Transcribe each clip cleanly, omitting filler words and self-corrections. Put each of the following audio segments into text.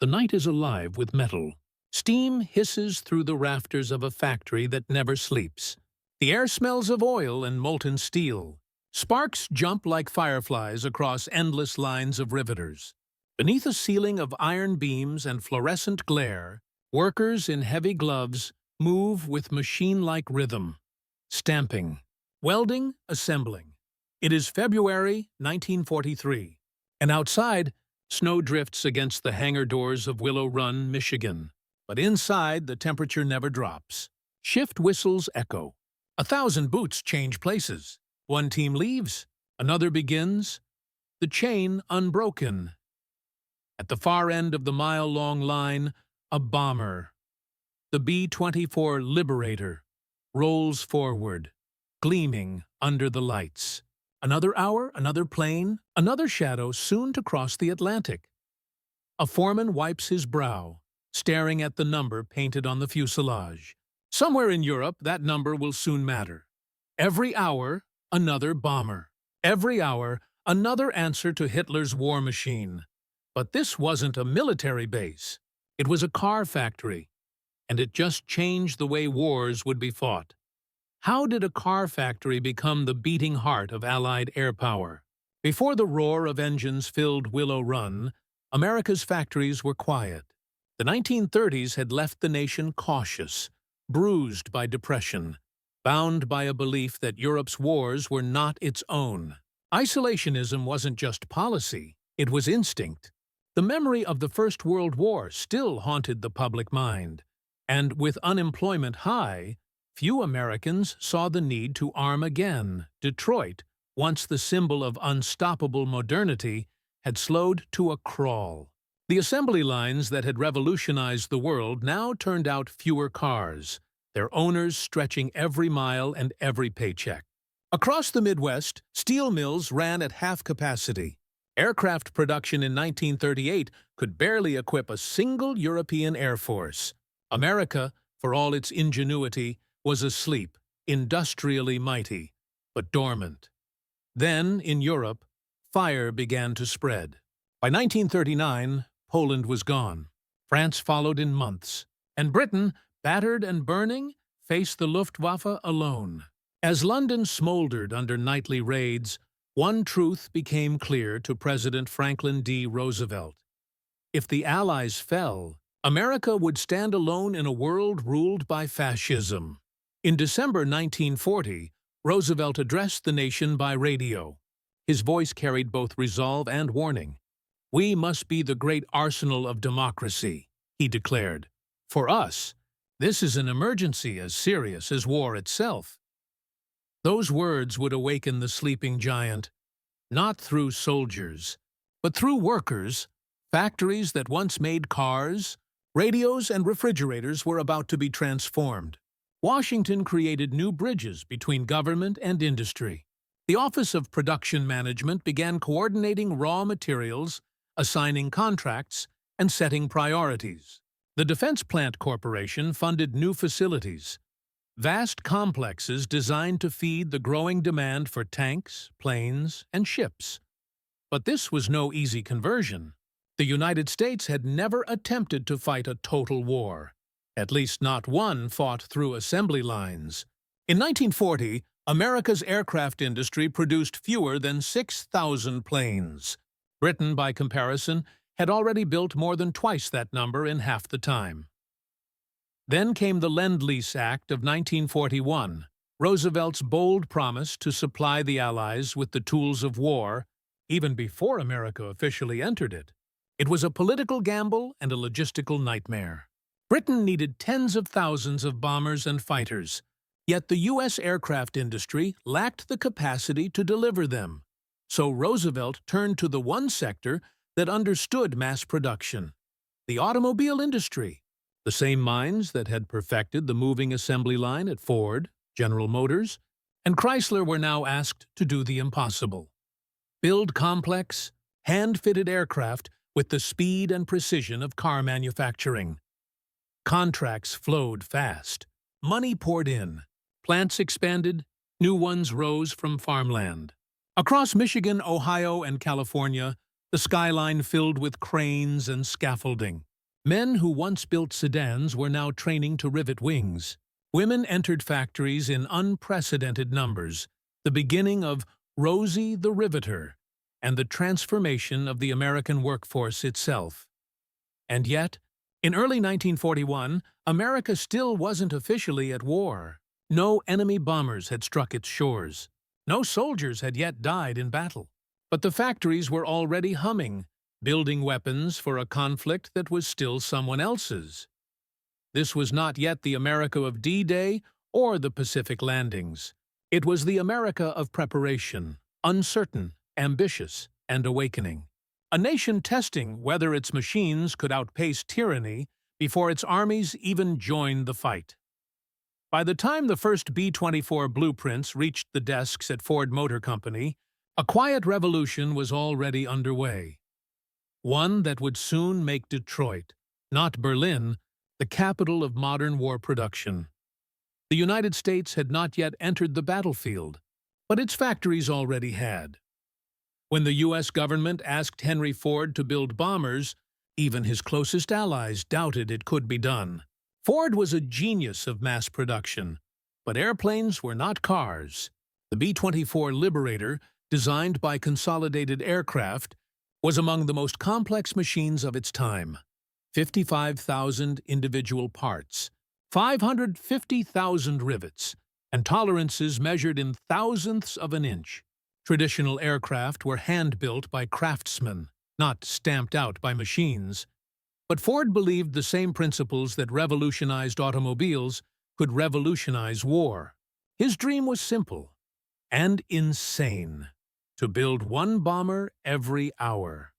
The night is alive with metal. Steam hisses through the rafters of a factory that never sleeps. The air smells of oil and molten steel. Sparks jump like fireflies across endless lines of riveters. Beneath a ceiling of iron beams and fluorescent glare, workers in heavy gloves move with machine-like rhythm. Stamping, welding, assembling. It is February 1943, and outside, snow drifts against the hangar doors of Willow Run, Michigan. But inside, the temperature never drops. Shift whistles echo. 1,000 boots change places. One team leaves, another begins, the chain unbroken. At the far end of the mile-long line, a bomber, the B-24 Liberator, rolls forward, gleaming under the lights. Another hour, another plane, another shadow soon to cross the Atlantic. A foreman wipes his brow, staring at the number painted on the fuselage. Somewhere in Europe, that number will soon matter. Every hour, another bomber. Every hour, another answer to Hitler's war machine. But this wasn't a military base. It was a car factory, and it just changed the way wars would be fought. How did a car factory become the beating heart of Allied air power? Before the roar of engines filled Willow Run, America's factories were quiet. The 1930s had left the nation cautious, bruised by depression, bound by a belief that Europe's wars were not its own. Isolationism wasn't just policy, it was instinct. The memory of the First World War still haunted the public mind, and with unemployment high, few Americans saw the need to arm again. Detroit, once the symbol of unstoppable modernity, had slowed to a crawl. The assembly lines that had revolutionized the world now turned out fewer cars, their owners stretching every mile and every paycheck. Across the Midwest, steel mills ran at half capacity. Aircraft production in 1938 could barely equip a single European air force. America, for all its ingenuity, was asleep, industrially mighty, but dormant. Then, in Europe, fire began to spread. By 1939, Poland was gone. France followed in months, and Britain, battered and burning, faced the Luftwaffe alone. As London smoldered under nightly raids, one truth became clear to President Franklin D. Roosevelt. If the Allies fell, America would stand alone in a world ruled by fascism. In December 1940, Roosevelt addressed the nation by radio. His voice carried both resolve and warning. "We must be the great arsenal of democracy," he declared. "For us, this is an emergency as serious as war itself." Those words would awaken the sleeping giant, not through soldiers, but through workers. Factories that once made cars, radios, and refrigerators were about to be transformed. Washington created new bridges between government and industry. The Office of Production Management began coordinating raw materials, assigning contracts, and setting priorities. The Defense Plant Corporation funded new facilities, vast complexes designed to feed the growing demand for tanks, planes, and ships. But this was no easy conversion. The United States had never attempted to fight a total war, at least not one fought through assembly lines. In 1940, America's aircraft industry produced fewer than 6,000 planes. Britain, by comparison, had already built more than twice that number in half the time. Then came the Lend-Lease Act of 1941, Roosevelt's bold promise to supply the Allies with the tools of war, even before America officially entered it. It was a political gamble and a logistical nightmare. Britain needed tens of thousands of bombers and fighters, yet the U.S. aircraft industry lacked the capacity to deliver them. So Roosevelt turned to the one sector that understood mass production: the automobile industry. The same minds that had perfected the moving assembly line at Ford, General Motors, and Chrysler were now asked to do the impossible: build complex, hand-fitted aircraft with the speed and precision of car manufacturing. Contracts flowed fast. Money poured in. Plants expanded. New ones rose from farmland. Across Michigan, Ohio, and California, the skyline filled with cranes and scaffolding. Men who once built sedans were now training to rivet wings. Women entered factories in unprecedented numbers, the beginning of Rosie the Riveter and the transformation of the American workforce itself. And yet, in early 1941, America still wasn't officially at war. No enemy bombers had struck its shores. No soldiers had yet died in battle. But the factories were already humming, building weapons for a conflict that was still someone else's. This was not yet the America of D-Day or the Pacific landings. It was the America of preparation, uncertain, ambitious, and awakening. A nation testing whether its machines could outpace tyranny before its armies even joined the fight. By the time the first B-24 blueprints reached the desks at Ford Motor Company, a quiet revolution was already underway. One that would soon make Detroit, not Berlin, the capital of modern war production. The United States had not yet entered the battlefield, but its factories already had. When the U.S. government asked Henry Ford to build bombers, even his closest allies doubted it could be done. Ford was a genius of mass production, but airplanes were not cars. The B-24 Liberator, designed by Consolidated Aircraft, was among the most complex machines of its time. 55,000 individual parts, 550,000 rivets, and tolerances measured in thousandths of an inch. Traditional aircraft were hand-built by craftsmen, not stamped out by machines. But Ford believed the same principles that revolutionized automobiles could revolutionize war. His dream was simple and insane: to build one bomber every hour.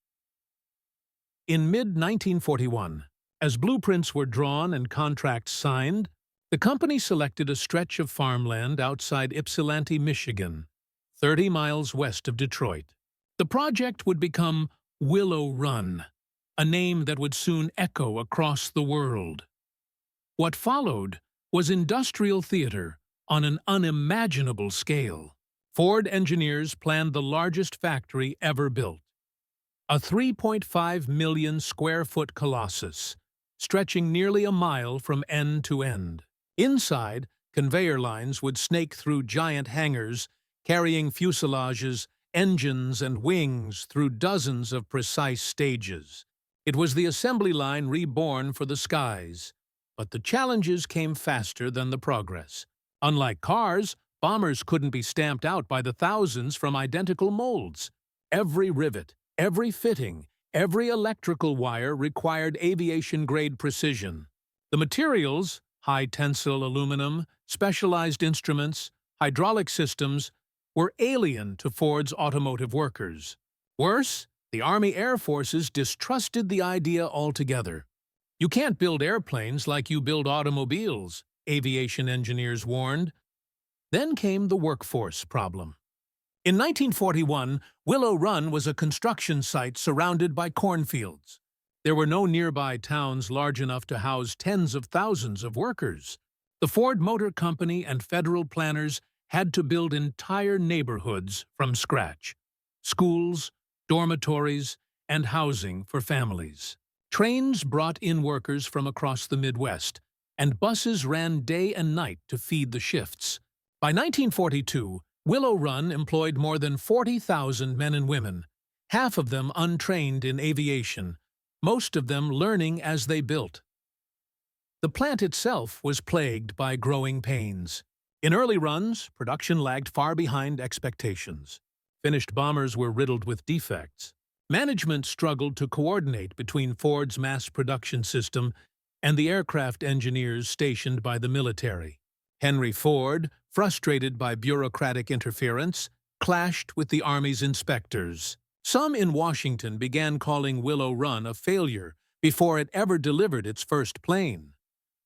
In mid-1941, as blueprints were drawn and contracts signed, the company selected a stretch of farmland outside Ypsilanti, Michigan, 30 miles west of Detroit. The project would become Willow Run, a name that would soon echo across the world. What followed was industrial theater on an unimaginable scale. Ford engineers planned the largest factory ever built, a 3.5 million square foot colossus, stretching nearly a mile from end to end. Inside, conveyor lines would snake through giant hangars, carrying fuselages, engines, and wings through dozens of precise stages. It was the assembly line reborn for the skies, but the challenges came faster than the progress. Unlike cars, bombers couldn't be stamped out by the thousands from identical molds. Every rivet, every fitting, every electrical wire required aviation-grade precision. The materials, high-tensile aluminum, specialized instruments, hydraulic systems, were alien to Ford's automotive workers. Worse, the Army Air Forces distrusted the idea altogether. "You can't build airplanes like you build automobiles," aviation engineers warned. Then came the workforce problem. In 1941, Willow Run was a construction site surrounded by cornfields. There were no nearby towns large enough to house tens of thousands of workers. The Ford Motor Company and federal planners had to build entire neighborhoods from scratch: schools, dormitories, and housing for families. Trains brought in workers from across the Midwest, and buses ran day and night to feed the shifts. By 1942, Willow Run employed more than 40,000 men and women, half of them untrained in aviation, most of them learning as they built. The plant itself was plagued by growing pains. In early runs, production lagged far behind expectations. Finished bombers were riddled with defects. Management struggled to coordinate between Ford's mass production system and the aircraft engineers stationed by the military. Henry Ford, frustrated by bureaucratic interference, clashed with the Army's inspectors. Some in Washington began calling Willow Run a failure before it ever delivered its first plane.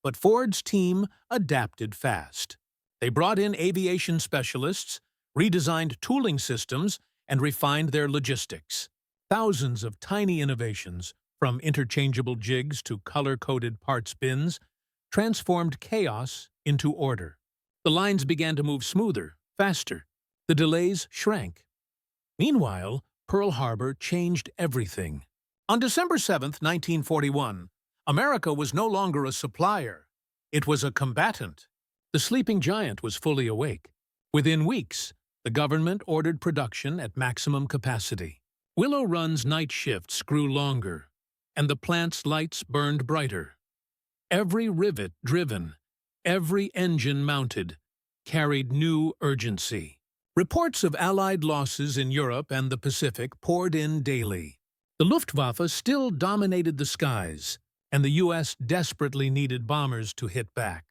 But Ford's team adapted fast. They brought in aviation specialists, redesigned tooling systems, and refined their logistics. Thousands of tiny innovations, from interchangeable jigs to color-coded parts bins, transformed chaos into order. The lines began to move smoother, faster. The delays shrank. Meanwhile, Pearl Harbor changed everything. On December 7, 1941, America was no longer a supplier. It was a combatant. The sleeping giant was fully awake. Within weeks, the government ordered production at maximum capacity. Willow Run's night shifts grew longer, and the plant's lights burned brighter. Every rivet driven, every engine mounted, carried new urgency. Reports of Allied losses in Europe and the Pacific poured in daily. The Luftwaffe still dominated the skies, and the U.S. desperately needed bombers to hit back.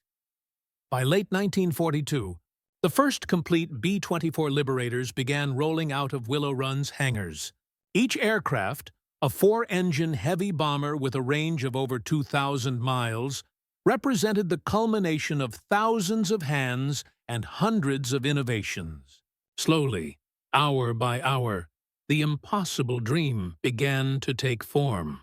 By late 1942, the first complete B-24 Liberators began rolling out of Willow Run's hangars. Each aircraft, a 4-engine heavy bomber with a range of over 2,000 miles, represented the culmination of thousands of hands and hundreds of innovations. Slowly, hour by hour, the impossible dream began to take form.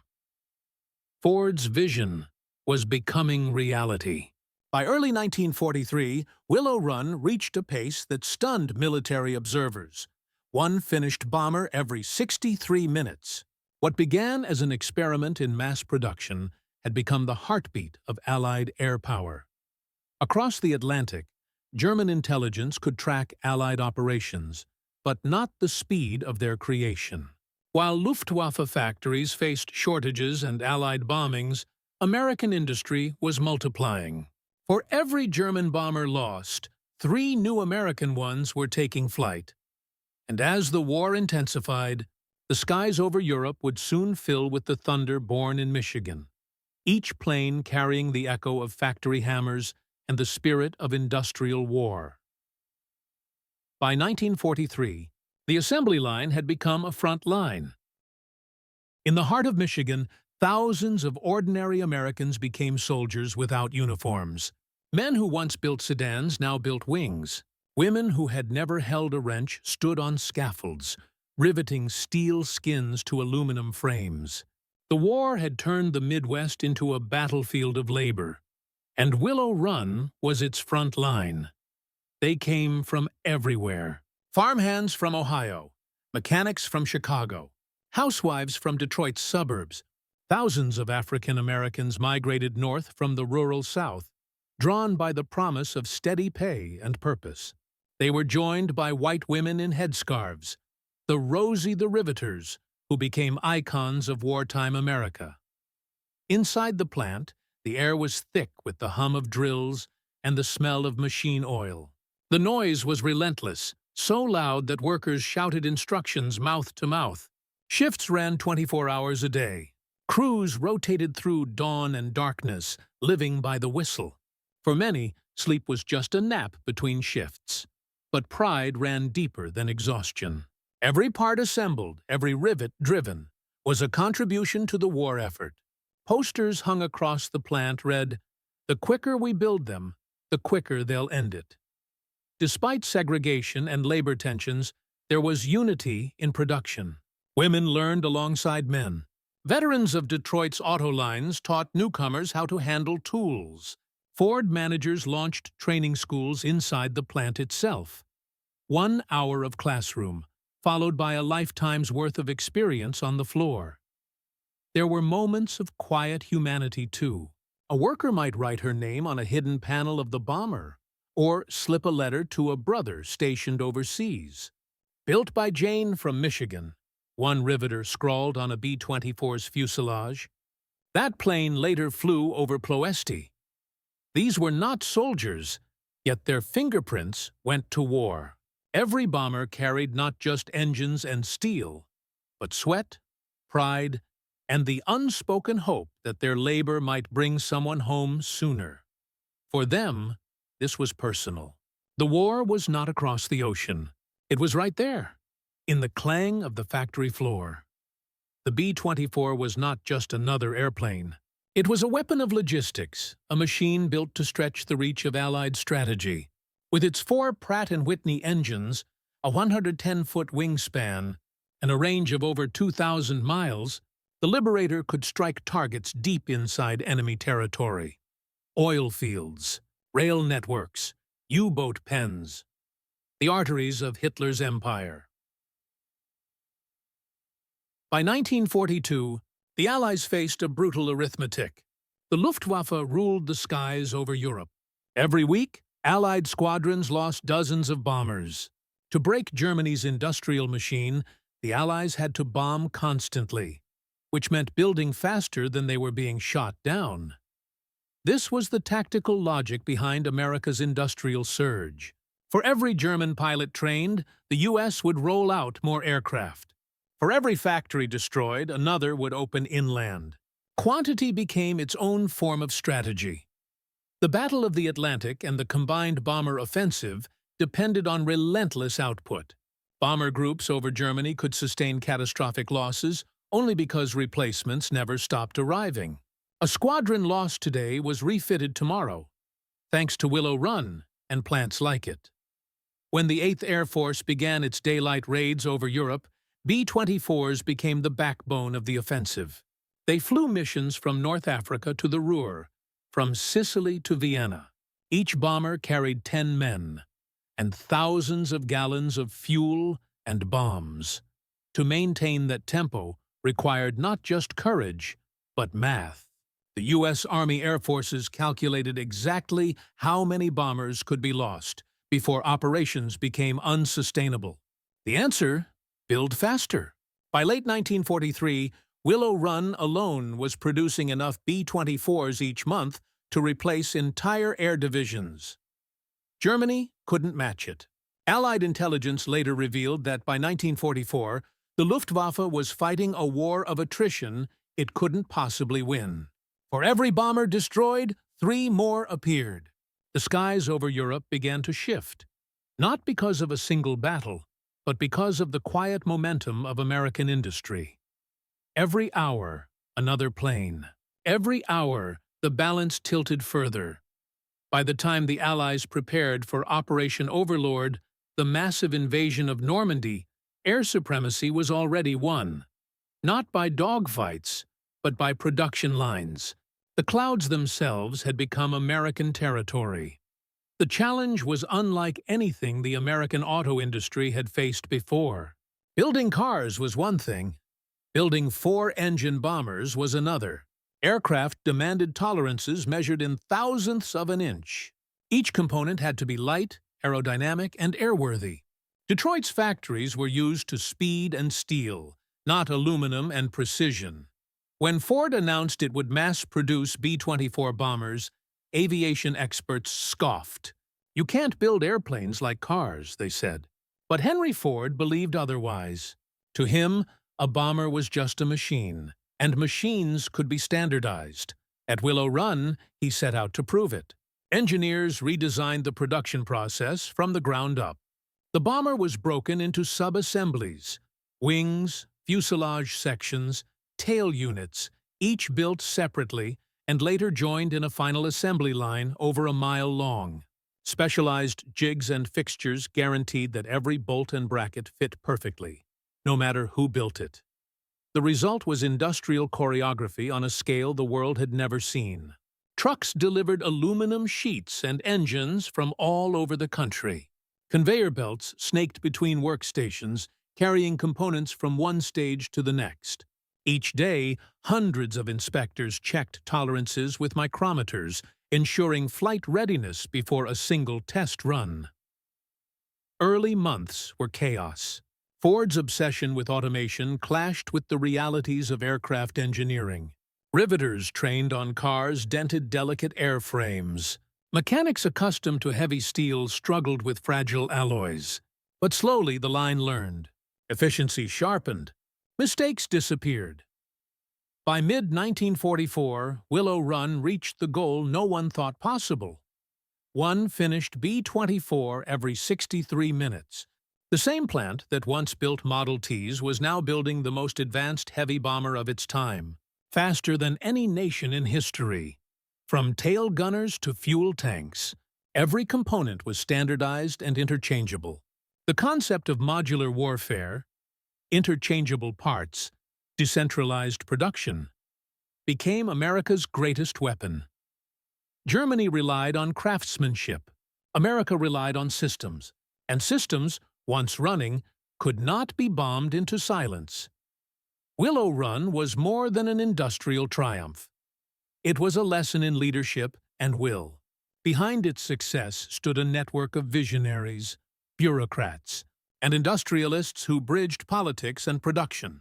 Ford's vision was becoming reality. By early 1943, Willow Run reached a pace that stunned military observers. One finished bomber every 63 minutes. What began as an experiment in mass production had become the heartbeat of Allied air power. Across the Atlantic, German intelligence could track Allied operations, but not the speed of their creation. While Luftwaffe factories faced shortages and Allied bombings, American industry was multiplying. For every German bomber lost, 3 new American ones were taking flight. And as the war intensified, the skies over Europe would soon fill with the thunder born in Michigan, each plane carrying the echo of factory hammers and the spirit of industrial war. By 1943, the assembly line had become a front line. In the heart of Michigan, thousands of ordinary Americans became soldiers without uniforms. Men who once built sedans now built wings. Women who had never held a wrench stood on scaffolds, riveting steel skins to aluminum frames. The war had turned the Midwest into a battlefield of labor, and Willow Run was its front line. They came from everywhere. Farmhands from Ohio, mechanics from Chicago, housewives from Detroit's suburbs. Thousands of African Americans migrated north from the rural South, drawn by the promise of steady pay and purpose. They were joined by white women in headscarves, the Rosie the Riveters, who became icons of wartime America. Inside the plant, the air was thick with the hum of drills and the smell of machine oil. The noise was relentless, so loud that workers shouted instructions mouth to mouth. Shifts ran 24 hours a day. Crews rotated through dawn and darkness, living by the whistle. For many, sleep was just a nap between shifts. But pride ran deeper than exhaustion. Every part assembled, every rivet driven, was a contribution to the war effort. Posters hung across the plant read, "The quicker we build them, the quicker they'll end it." Despite segregation and labor tensions, there was unity in production. Women learned alongside men. Veterans of Detroit's auto lines taught newcomers how to handle tools. Ford managers launched training schools inside the plant itself. 1 hour of classroom, followed by a lifetime's worth of experience on the floor. There were moments of quiet humanity, too. A worker might write her name on a hidden panel of the bomber, or slip a letter to a brother stationed overseas. Built by Jane from Michigan, one riveter scrawled on a B-24's fuselage. That plane later flew over Ploesti. These were not soldiers, yet their fingerprints went to war. Every bomber carried not just engines and steel, but sweat, pride, and the unspoken hope that their labor might bring someone home sooner. For them, this was personal. The war was not across the ocean. It was right there, in the clang of the factory floor. The B-24 was not just another airplane. It was a weapon of logistics, a machine built to stretch the reach of Allied strategy. With its 4 Pratt & Whitney engines, a 110-foot wingspan, and a range of over 2,000 miles, the Liberator could strike targets deep inside enemy territory. Oil fields, rail networks, U-boat pens, the arteries of Hitler's empire. By 1942, the Allies faced a brutal arithmetic. The Luftwaffe ruled the skies over Europe. Every week, Allied squadrons lost dozens of bombers. To break Germany's industrial machine, the Allies had to bomb constantly, which meant building faster than they were being shot down. This was the tactical logic behind America's industrial surge. For every German pilot trained, the U.S. would roll out more aircraft. For every factory destroyed, another would open inland. Quantity became its own form of strategy. The Battle of the Atlantic and the combined bomber offensive depended on relentless output. Bomber groups over Germany could sustain catastrophic losses only because replacements never stopped arriving. A squadron lost today was refitted tomorrow, thanks to Willow Run and plants like it. When the 8th Air Force began its daylight raids over Europe, B-24s became the backbone of the offensive. They flew missions from North Africa to the Ruhr, from Sicily to Vienna. Each bomber carried 10 men and thousands of gallons of fuel and bombs. To maintain that tempo required not just courage, but math. The U.S. Army Air Forces calculated exactly how many bombers could be lost before operations became unsustainable. The answer? Build faster. By late 1943, Willow Run alone was producing enough B-24s each month to replace entire air divisions. Germany couldn't match it. Allied intelligence later revealed that by 1944, the Luftwaffe was fighting a war of attrition it couldn't possibly win. For every bomber destroyed, 3 more appeared. The skies over Europe began to shift, not because of a single battle, but because of the quiet momentum of American industry. Every hour, another plane. Every hour, the balance tilted further. By the time the Allies prepared for Operation Overlord, the massive invasion of Normandy, air supremacy was already won. Not by dogfights, but by production lines. The clouds themselves had become American territory. The challenge was unlike anything the American auto industry had faced before. Building cars was one thing. Building 4-engine bombers was another. Aircraft demanded tolerances measured in thousandths of an inch. Each component had to be light, aerodynamic, and airworthy. Detroit's factories were used to speed and steel, not aluminum and precision. When Ford announced it would mass-produce B-24 bombers, aviation experts scoffed. "You can't build airplanes like cars," they said. But Henry Ford believed otherwise. To him, a bomber was just a machine, and machines could be standardized. At Willow Run, he set out to prove it. Engineers redesigned the production process from the ground up. The bomber was broken into sub-assemblies: wings, fuselage sections, tail units, each built separately and later joined in a final assembly line over a mile long. Specialized jigs and fixtures guaranteed that every bolt and bracket fit perfectly, no matter who built it. The result was industrial choreography on a scale the world had never seen. Trucks delivered aluminum sheets and engines from all over the country. Conveyor belts snaked between workstations, carrying components from one stage to the next. Each day, hundreds of inspectors checked tolerances with micrometers, ensuring flight readiness before a single test run. Early months were chaos. Ford's obsession with automation clashed with the realities of aircraft engineering. Riveters trained on cars dented delicate airframes. Mechanics accustomed to heavy steel struggled with fragile alloys. But slowly the line learned. Efficiency sharpened. Mistakes disappeared. By mid-1944, Willow Run reached the goal no one thought possible. One finished B-24 every 63 minutes. The same plant that once built Model Ts was now building the most advanced heavy bomber of its time, faster than any nation in history. From tail gunners to fuel tanks, every component was standardized and interchangeable. The concept of modular warfare, interchangeable parts, decentralized production, became America's greatest weapon. Germany relied on craftsmanship. America relied on systems. And systems, once running, could not be bombed into silence. Willow Run was more than an industrial triumph. It was a lesson in leadership and will. Behind its success stood a network of visionaries, bureaucrats, and industrialists who bridged politics and production.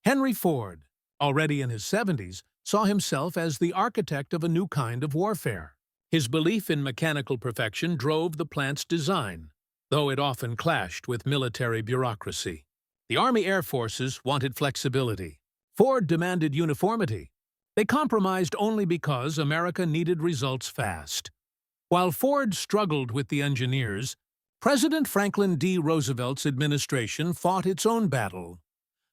Henry Ford, already in his 70s, saw himself as the architect of a new kind of warfare. His belief in mechanical perfection drove the plant's design, though it often clashed with military bureaucracy. The Army Air Forces wanted flexibility. Ford demanded uniformity. They compromised only because America needed results fast. While Ford struggled with the engineers, President Franklin D. Roosevelt's administration fought its own battle,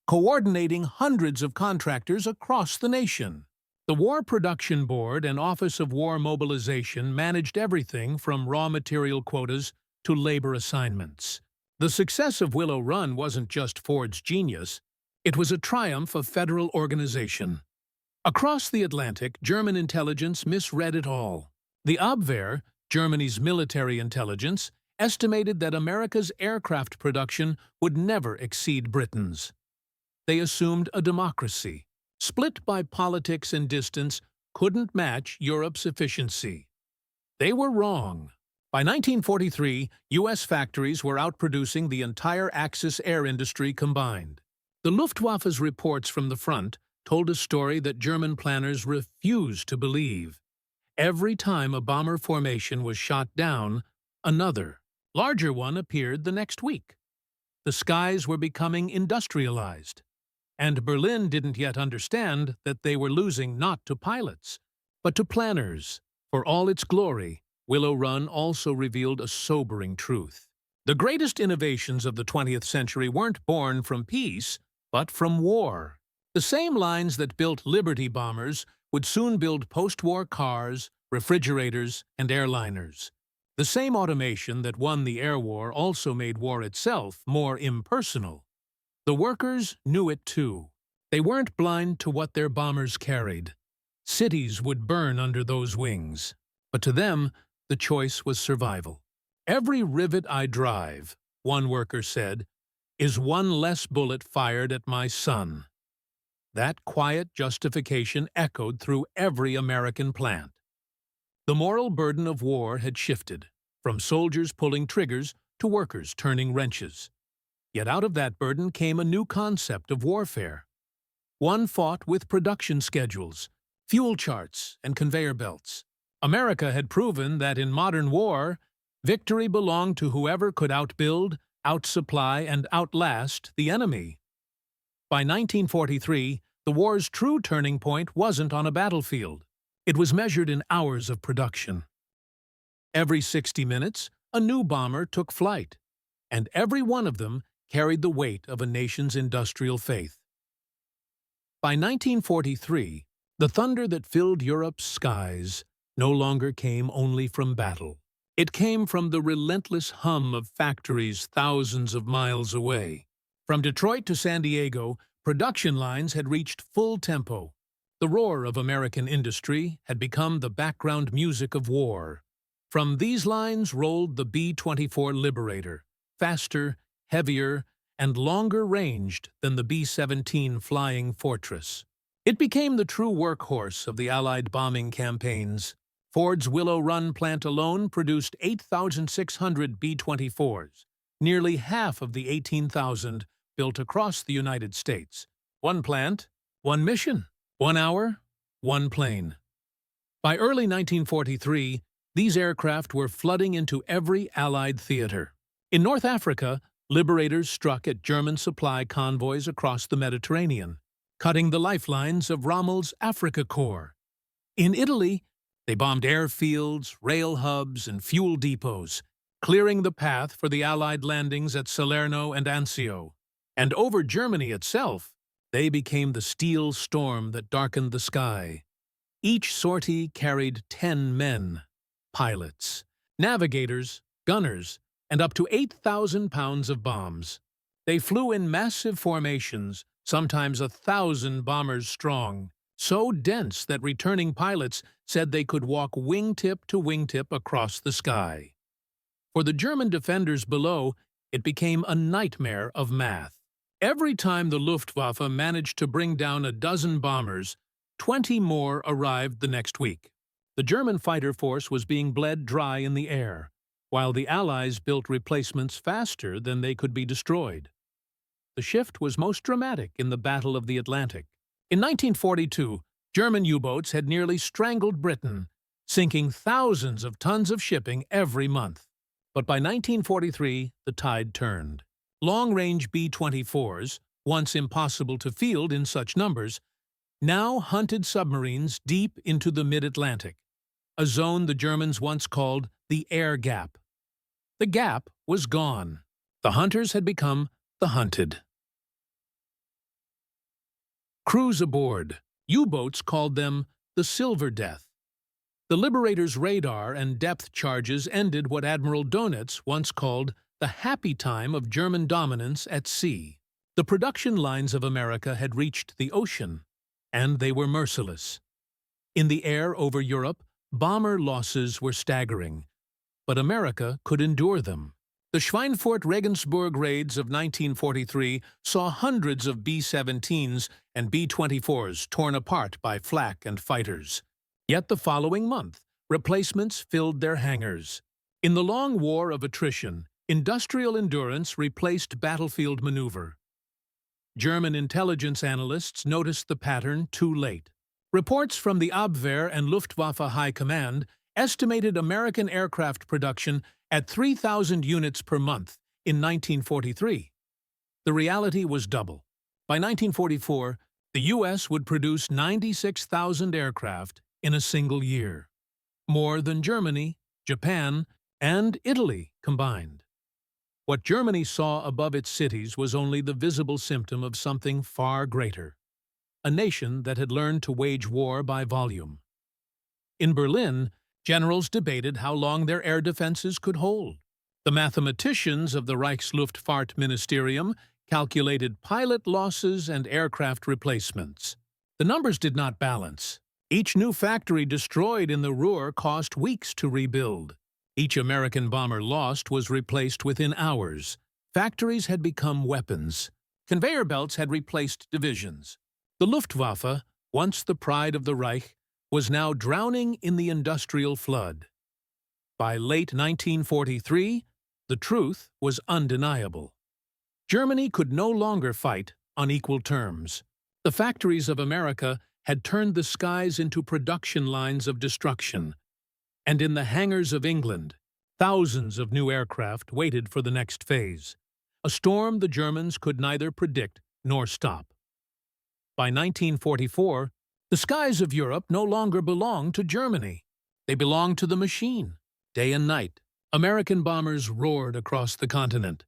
coordinating hundreds of contractors across the nation. The War Production Board and Office of War Mobilization managed everything from raw material quotas to labor assignments. The success of Willow Run wasn't just Ford's genius, it was a triumph of federal organization. Across the Atlantic, German intelligence misread it all. The Abwehr, Germany's military intelligence, estimated that America's aircraft production would never exceed Britain's. They assumed a democracy, split by politics and distance, couldn't match Europe's efficiency. They were wrong. By 1943, U.S. factories were outproducing the entire Axis air industry combined. The Luftwaffe's reports from the front told a story that German planners refused to believe. Every time a bomber formation was shot down, another, larger one appeared the next week. The skies were becoming industrialized. And Berlin didn't yet understand that they were losing not to pilots, but to planners. For all its glory, Willow Run also revealed a sobering truth. The greatest innovations of the 20th century weren't born from peace, but from war. The same lines that built Liberty bombers would soon build post-war cars, refrigerators, and airliners. The same automation that won the air war also made war itself more impersonal. The workers knew it too. They weren't blind to what their bombers carried. Cities would burn under those wings. But to them, the choice was survival. "Every rivet I drive," one worker said, "is one less bullet fired at my son." That quiet justification echoed through every American plant. The moral burden of war had shifted, from soldiers pulling triggers to workers turning wrenches. Yet out of that burden came a new concept of warfare. One fought with production schedules, fuel charts, and conveyor belts. America had proven that in modern war, victory belonged to whoever could outbuild, outsupply, and outlast the enemy. By 1943, the war's true turning point wasn't on a battlefield. It was measured in hours of production. Every 60 minutes, a new bomber took flight, and every one of them carried the weight of a nation's industrial faith. By 1943, the thunder that filled Europe's skies no longer came only from battle. It came from the relentless hum of factories thousands of miles away. From Detroit to San Diego, production lines had reached full tempo. The roar of American industry had become the background music of war. From these lines rolled the B-24 Liberator, faster, heavier, and longer-ranged than the B-17 Flying Fortress. It became the true workhorse of the Allied bombing campaigns. Ford's Willow Run plant alone produced 8,600 B-24s, nearly half of the 18,000 built across the United States. One plant, one mission, 1 hour, one plane. By early 1943, these aircraft were flooding into every Allied theater. In North Africa, Liberators struck at German supply convoys across the Mediterranean, cutting the lifelines of Rommel's Africa Corps. In Italy, they bombed airfields, rail hubs, and fuel depots, clearing the path for the Allied landings at Salerno and Anzio. And over Germany itself, they became the steel storm that darkened the sky. Each sortie carried 10 men, pilots, navigators, gunners, and up to 8,000 pounds of bombs. They flew in massive formations, sometimes 1,000 bombers strong, so dense that returning pilots said they could walk wingtip to wingtip across the sky. For the German defenders below, it became a nightmare of math. Every time the Luftwaffe managed to bring down a dozen bombers, 20 more arrived the next week. The German fighter force was being bled dry in the air, while the Allies built replacements faster than they could be destroyed. The shift was most dramatic in the Battle of the Atlantic. In 1942, German U-boats had nearly strangled Britain, sinking thousands of tons of shipping every month. But by 1943, the tide turned. Long-range B-24s, once impossible to field in such numbers, now hunted submarines deep into the mid-Atlantic, a zone the Germans once called the air gap. The gap was gone. The hunters had become the hunted. Crews aboard. U-boats called them the Silver Death. The Liberator's radar and depth charges ended what Admiral Dönitz once called the happy time of German dominance at sea. The production lines of America had reached the ocean, and they were merciless. In the air over Europe, bomber losses were staggering, but America could endure them. The Schweinfurt-Regensburg raids of 1943 saw hundreds of B-17s and B-24s torn apart by flak and fighters. Yet the following month, replacements filled their hangars. In the long war of attrition, industrial endurance replaced battlefield maneuver. German intelligence analysts noticed the pattern too late. Reports from the Abwehr and Luftwaffe High Command estimated American aircraft production at 3,000 units per month in 1943. The reality was double. By 1944, the U.S. would produce 96,000 aircraft in a single year, more than Germany, Japan, and Italy combined. What Germany saw above its cities was only the visible symptom of something far greater, a nation that had learned to wage war by volume. In Berlin, generals debated how long their air defenses could hold. The mathematicians of the Reichsluftfahrtministerium calculated pilot losses and aircraft replacements. The numbers did not balance. Each new factory destroyed in the Ruhr cost weeks to rebuild. Each American bomber lost was replaced within hours. Factories had become weapons. Conveyor belts had replaced divisions. The Luftwaffe, once the pride of the Reich, was now drowning in the industrial flood. By late 1943, the truth was undeniable. Germany could no longer fight on equal terms. The factories of America had turned the skies into production lines of destruction, and in the hangars of England, thousands of new aircraft waited for the next phase, a storm the Germans could neither predict nor stop. By 1944, the skies of Europe no longer belonged to Germany. They belonged to the machine. Day and night, American bombers roared across the continent.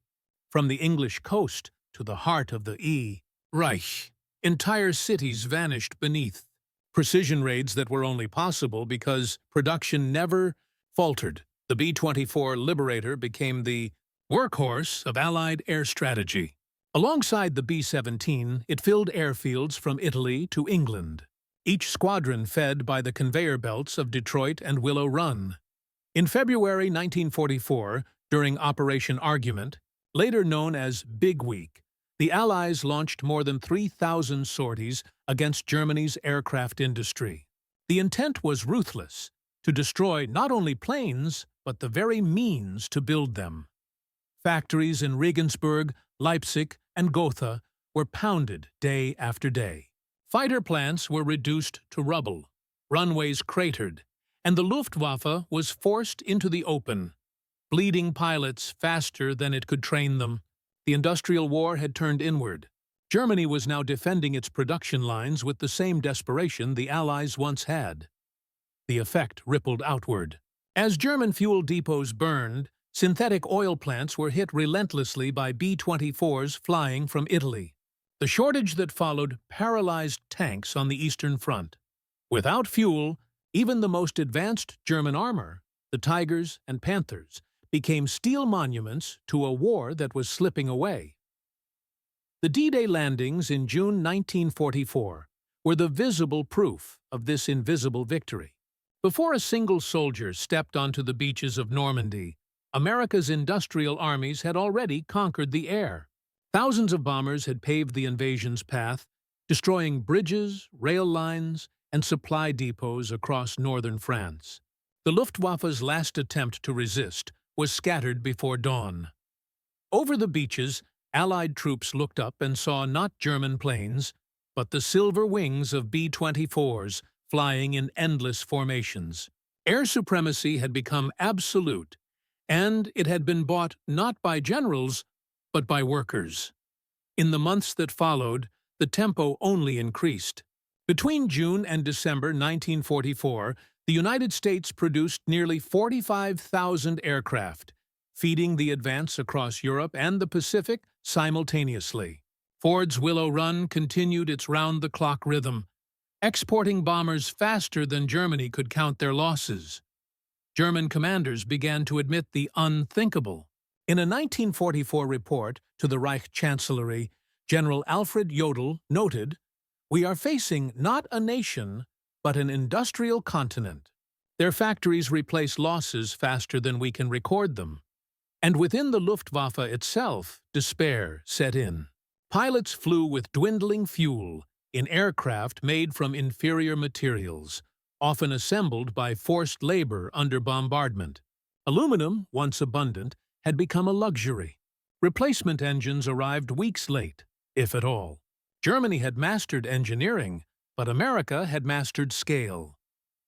From the English coast to the heart of the Reich, entire cities vanished beneath. Precision raids that were only possible because production never faltered. The B-24 Liberator became the workhorse of Allied air strategy. Alongside the B-17, it filled airfields from Italy to England, each squadron fed by the conveyor belts of Detroit and Willow Run. In February 1944, during Operation Argument, later known as Big Week, the Allies launched more than 3,000 sorties against Germany's aircraft industry. The intent was ruthless, to destroy not only planes, but the very means to build them. Factories in Regensburg, Leipzig, and Gotha were pounded day after day. Fighter plants were reduced to rubble, runways cratered, and the Luftwaffe was forced into the open, bleeding pilots faster than it could train them. The industrial war had turned inward. Germany was now defending its production lines with the same desperation the Allies once had. The effect rippled outward. As German fuel depots burned, synthetic oil plants were hit relentlessly by B-24s flying from Italy. The shortage that followed paralyzed tanks on the Eastern Front. Without fuel, even the most advanced German armor, the Tigers and Panthers, became steel monuments to a war that was slipping away. The D-Day landings in June 1944 were the visible proof of this invisible victory. Before a single soldier stepped onto the beaches of Normandy, America's industrial armies had already conquered the air. Thousands of bombers had paved the invasion's path, destroying bridges, rail lines, and supply depots across northern France. The Luftwaffe's last attempt to resist was scattered before dawn. Over the beaches, Allied troops looked up and saw not German planes, but the silver wings of B-24s flying in endless formations. Air supremacy had become absolute, and it had been bought not by generals, but by workers. In the months that followed, the tempo only increased. Between June and December 1944, the United States produced nearly 45,000 aircraft, feeding the advance across Europe and the Pacific simultaneously. Ford's Willow run continued its round-the-clock rhythm, exporting bombers faster than Germany could count their losses. German commanders began to admit the unthinkable. In a 1944 report to the Reich Chancellery, General Alfred Jodl noted, "We are facing not a nation, but an industrial continent. Their factories replace losses faster than we can record them." And within the Luftwaffe itself, despair set in. Pilots flew with dwindling fuel in aircraft made from inferior materials, often assembled by forced labor under bombardment. Aluminum, once abundant, had become a luxury. Replacement engines arrived weeks late, if at all. Germany had mastered engineering, but America had mastered scale.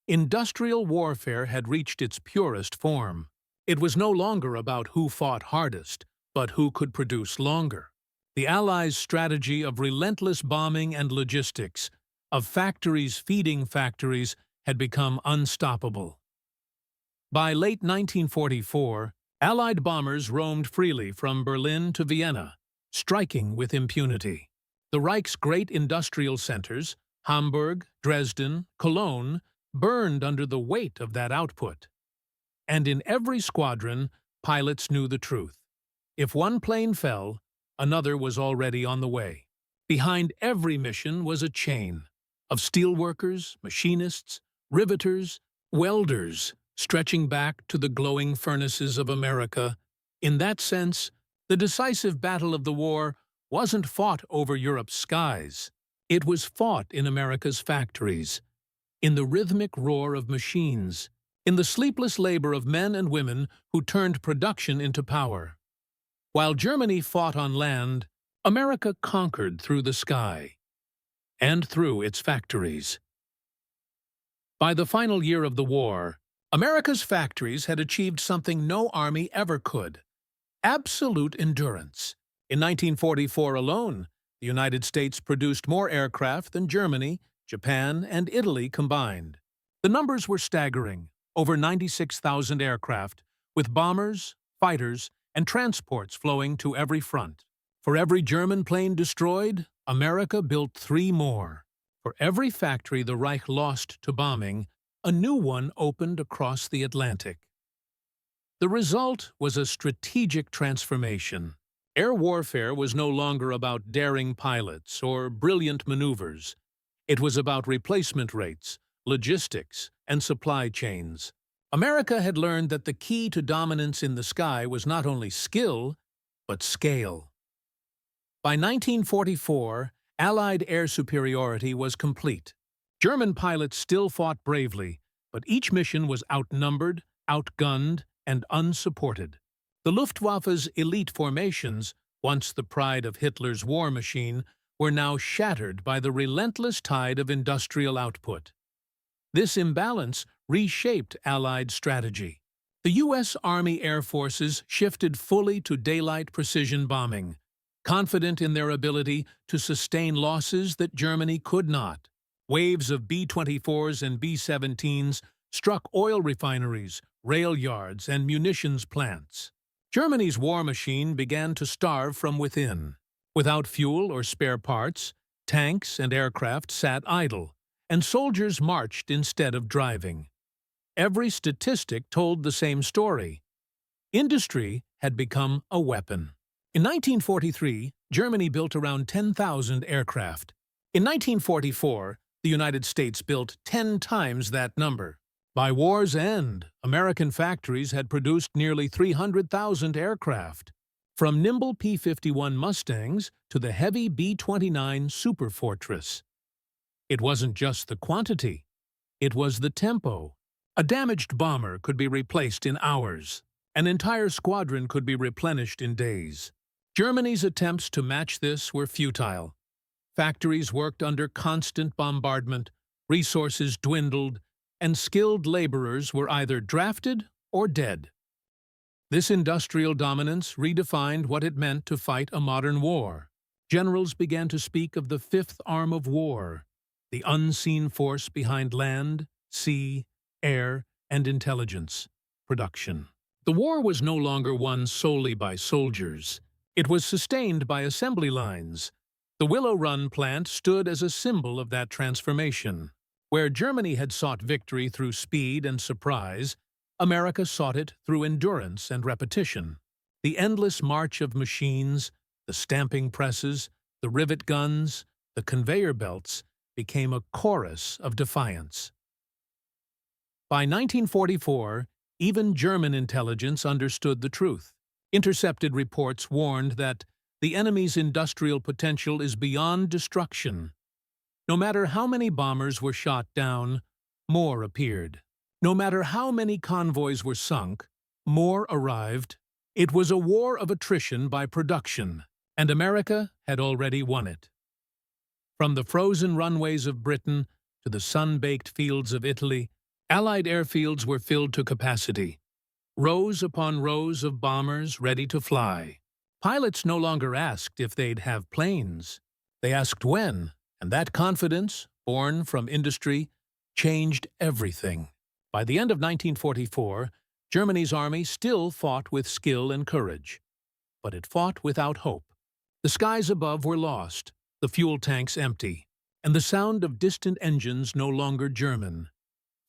Industrial warfare had reached its purest form. It was no longer about who fought hardest, but who could produce longer. The Allies' strategy of relentless bombing and logistics, of factories feeding factories, had become unstoppable. By late 1944, Allied bombers roamed freely from Berlin to Vienna, striking with impunity. The Reich's great industrial centers, Hamburg, Dresden, Cologne, burned under the weight of that output. And in every squadron, pilots knew the truth. If one plane fell, another was already on the way. Behind every mission was a chain of steelworkers, machinists, riveters, welders, stretching back to the glowing furnaces of America. In that sense, the decisive battle of the war wasn't fought over Europe's skies. It was fought in America's factories, in the rhythmic roar of machines, in the sleepless labor of men and women who turned production into power. While Germany fought on land, America conquered through the sky and through its factories. By the final year of the war, America's factories had achieved something no army ever could: absolute endurance. In 1944 alone, the United States produced more aircraft than Germany, Japan, and Italy combined. The numbers were staggering: over 96,000 aircraft, with bombers, fighters, and transports flowing to every front. For every German plane destroyed, America built 3 more. For every factory the Reich lost to bombing, a new one opened across the Atlantic. The result was a strategic transformation. Air warfare was no longer about daring pilots or brilliant maneuvers. It was about replacement rates, logistics, and supply chains. America had learned that the key to dominance in the sky was not only skill, but scale. By 1944, Allied air superiority was complete. German pilots still fought bravely, but each mission was outnumbered, outgunned, and unsupported. The Luftwaffe's elite formations, once the pride of Hitler's war machine, were now shattered by the relentless tide of industrial output. This imbalance reshaped Allied strategy. The U.S. Army Air Forces shifted fully to daylight precision bombing, confident in their ability to sustain losses that Germany could not. Waves of B-24s and B-17s struck oil refineries, rail yards, and munitions plants. Germany's war machine began to starve from within. Without fuel or spare parts, tanks and aircraft sat idle, and soldiers marched instead of driving. Every statistic told the same story. Industry had become a weapon. In 1943, Germany built around 10,000 aircraft. In 1944, the United States built 10 times that number. By war's end, American factories had produced nearly 300,000 aircraft, from nimble P-51 Mustangs to the heavy B-29 Superfortress. It wasn't just the quantity, it was the tempo. A damaged bomber could be replaced in hours. An entire squadron could be replenished in days. Germany's attempts to match this were futile. Factories worked under constant bombardment, resources dwindled, and skilled laborers were either drafted or dead. This industrial dominance redefined what it meant to fight a modern war. Generals began to speak of the fifth arm of war, the unseen force behind land, sea, air, and intelligence, production. The war was no longer won solely by soldiers. It was sustained by assembly lines. The Willow Run plant stood as a symbol of that transformation. Where Germany had sought victory through speed and surprise, America sought it through endurance and repetition. The endless march of machines, the stamping presses, the rivet guns, the conveyor belts became a chorus of defiance. By 1944, even German intelligence understood the truth. Intercepted reports warned that the enemy's industrial potential is beyond destruction. No matter how many bombers were shot down, more appeared. No matter how many convoys were sunk, more arrived. It was a war of attrition by production, and America had already won it. From the frozen runways of Britain to the sun-baked fields of Italy, Allied airfields were filled to capacity. Rows upon rows of bombers ready to fly. Pilots no longer asked if they'd have planes. They asked when, and that confidence, born from industry, changed everything. By the end of 1944, Germany's army still fought with skill and courage. But it fought without hope. The skies above were lost, the fuel tanks empty, and the sound of distant engines no longer German.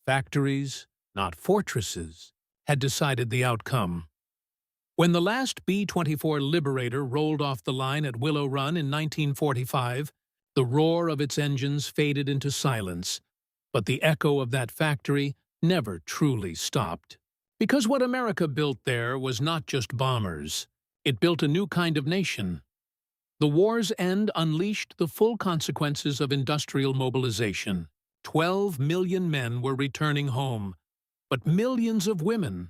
Factories, not fortresses, had decided the outcome. When the last B-24 Liberator rolled off the line at Willow Run in 1945, the roar of its engines faded into silence, but the echo of that factory never truly stopped. Because what America built there was not just bombers. It built a new kind of nation. The war's end unleashed the full consequences of industrial mobilization. 12 million men were returning home, but millions of women,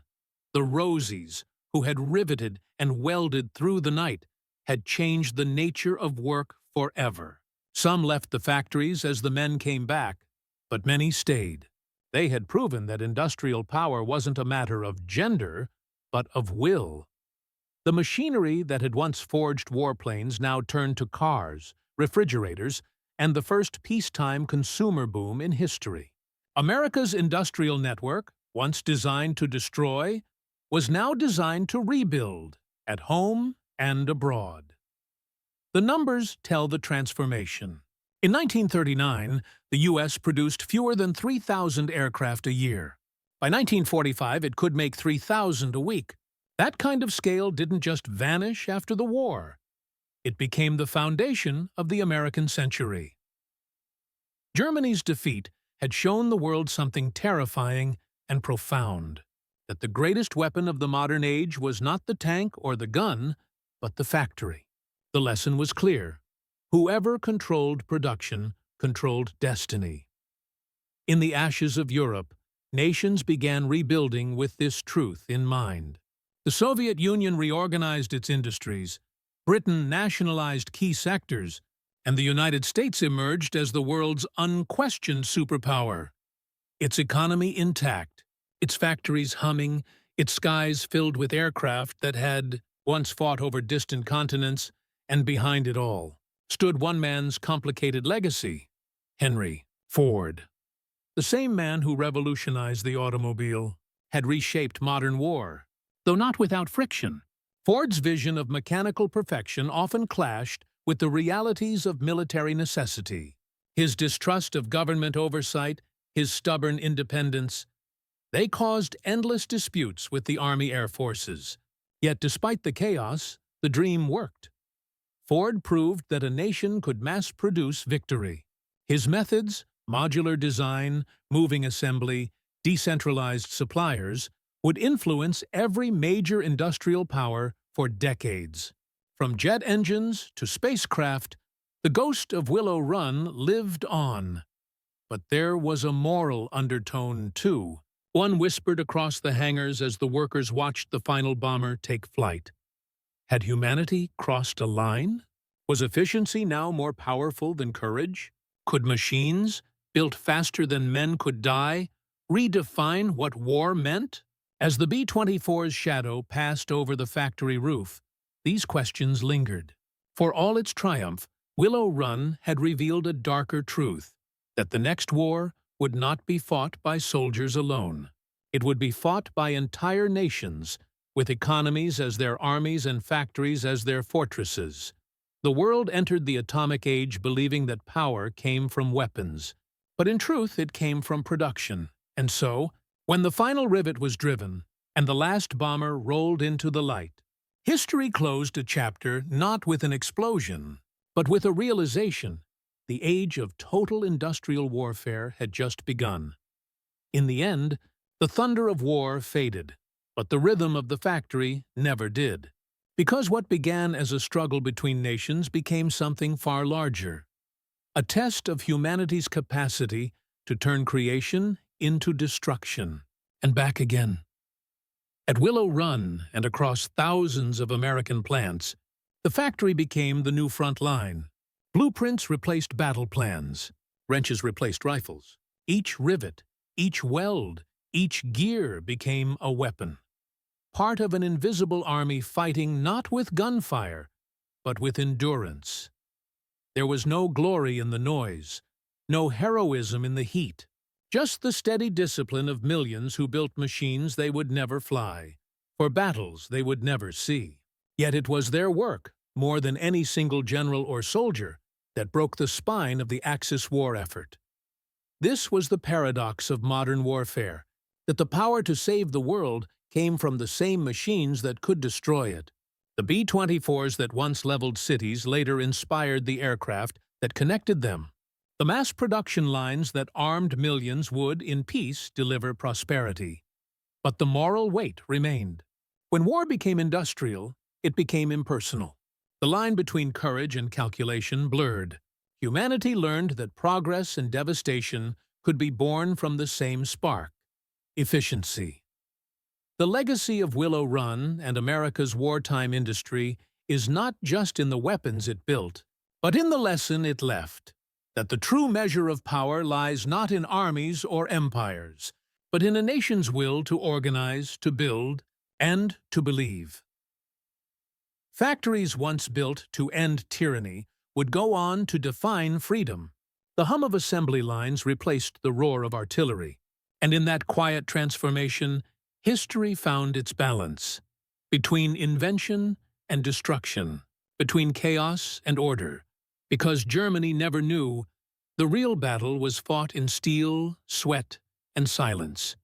the Rosies, who had riveted and welded through the night, had changed the nature of work forever. Some left the factories as the men came back, but many stayed. They had proven that industrial power wasn't a matter of gender, but of will. The machinery that had once forged warplanes now turned to cars, refrigerators, and the first peacetime consumer boom in history. America's industrial network, once designed to destroy, was now designed to rebuild, at home and abroad. The numbers tell the transformation. In 1939, the U.S. produced fewer than 3,000 aircraft a year. By 1945, it could make 3,000 a week. That kind of scale didn't just vanish after the war. It became the foundation of the American century. Germany's defeat had shown the world something terrifying and profound, that the greatest weapon of the modern age was not the tank or the gun, but the factory. The lesson was clear. Whoever controlled production controlled destiny. In the ashes of Europe, nations began rebuilding with this truth in mind. The Soviet Union reorganized its industries, Britain nationalized key sectors, and the United States emerged as the world's unquestioned superpower. Its economy intact, its factories humming, its skies filled with aircraft that had once fought over distant continents, and behind it all stood one man's complicated legacy, Henry Ford. The same man who revolutionized the automobile had reshaped modern war, though not without friction. Ford's vision of mechanical perfection often clashed with the realities of military necessity. His distrust of government oversight, his stubborn independence, they caused endless disputes with the Army Air Forces. Yet despite the chaos, the dream worked. Ford proved that a nation could mass-produce victory. His methods, modular design, moving assembly, decentralized suppliers, would influence every major industrial power for decades. From jet engines to spacecraft, the ghost of Willow Run lived on. But there was a moral undertone, too. One whispered across the hangars as the workers watched the final bomber take flight. Had humanity crossed a line? Was efficiency now more powerful than courage? Could machines, built faster than men could die, redefine what war meant? As the B-24's shadow passed over the factory roof, these questions lingered. For all its triumph, Willow Run had revealed a darker truth, that the next war would not be fought by soldiers alone. It would be fought by entire nations, with economies as their armies and factories as their fortresses. The world entered the atomic age believing that power came from weapons, but in truth it came from production. And so, when the final rivet was driven and the last bomber rolled into the light, history closed a chapter not with an explosion, but with a realization. The age of total industrial warfare had just begun. In the end, the thunder of war faded, but the rhythm of the factory never did. Because what began as a struggle between nations became something far larger. A test of humanity's capacity to turn creation into destruction, and back again. At Willow Run and across thousands of American plants, the factory became the new front line. Blueprints replaced battle plans. Wrenches replaced rifles. Each rivet, each weld, each gear became a weapon. Part of an invisible army fighting not with gunfire, but with endurance. There was no glory in the noise, no heroism in the heat, just the steady discipline of millions who built machines they would never fly, for battles they would never see. Yet it was their work, more than any single general or soldier, that broke the spine of the Axis war effort. This was the paradox of modern warfare, that the power to save the world came from the same machines that could destroy it. The B-24s that once leveled cities later inspired the aircraft that connected them. The mass production lines that armed millions would, in peace, deliver prosperity. But the moral weight remained. When war became industrial, it became impersonal. The line between courage and calculation blurred. Humanity learned that progress and devastation could be born from the same spark: efficiency. The legacy of Willow Run and America's wartime industry is not just in the weapons it built, but in the lesson it left, that the true measure of power lies not in armies or empires, but in a nation's will to organize, to build, and to believe. Factories once built to end tyranny would go on to define freedom. The hum of assembly lines replaced the roar of artillery, and in that quiet transformation, history found its balance between invention and destruction, between chaos and order. Because Germany never knew, the real battle was fought in steel, sweat, and silence.